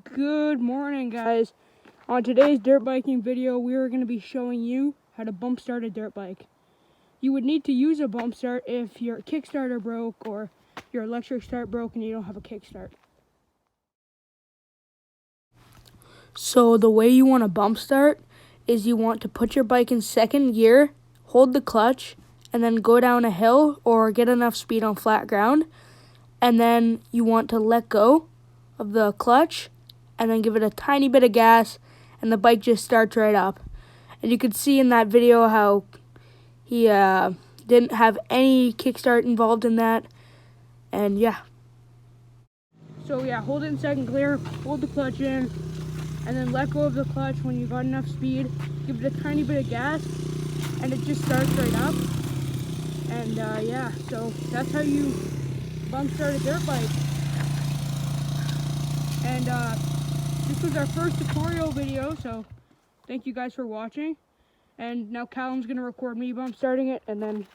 Good morning, guys. On today's dirt biking video, we are going to be showing you how to bump start a dirt bike. You would need to use a bump start if your kickstarter broke or your electric start broke and you don't have a kickstart. So the way you want to bump start is you want to put your bike in second gear, hold the clutch, and then go down a hill or get enough speed on flat ground. And then you want to let go of the clutch and then give it a tiny bit of gas, and the bike just starts right up. And you could see in that video how he didn't have any kickstart involved in that. And yeah. So yeah, hold it in second gear, hold the clutch in, and then let go of the clutch when you got enough speed. Give it a tiny bit of gas, and it just starts right up. And yeah, so that's how you bump start a dirt bike. And this was our first tutorial video, so thank you guys for watching. And now Callum's gonna record me bump starting it, and then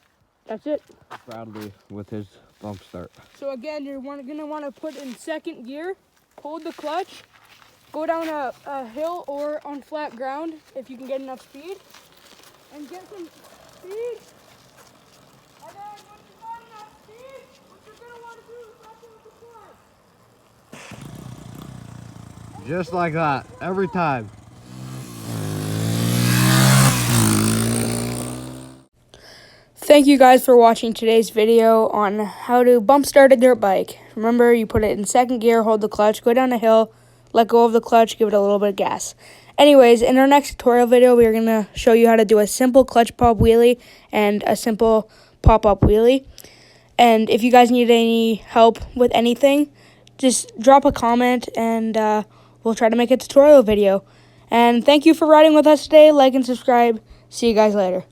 that's it. Proudly with his bump start. So again, you're gonna want to put in second gear, hold the clutch, go down a hill or on flat ground if you can get enough speed, and get some speed. And then when you got enough speed, what you're gonna want to do is let go of the clutch. Just like that, every time. Thank you guys for watching today's video on how to bump start a dirt bike. Remember, you put it in second gear, hold the clutch, go down a hill, let go of the clutch, give it a little bit of gas. Anyways, in our next tutorial video, we're going to show you how to do a simple clutch pop wheelie and a simple pop-up wheelie. And if you guys need any help with anything, just drop a comment and we'll try to make a tutorial video. And thank you for riding with us today. Like and subscribe. See you guys later.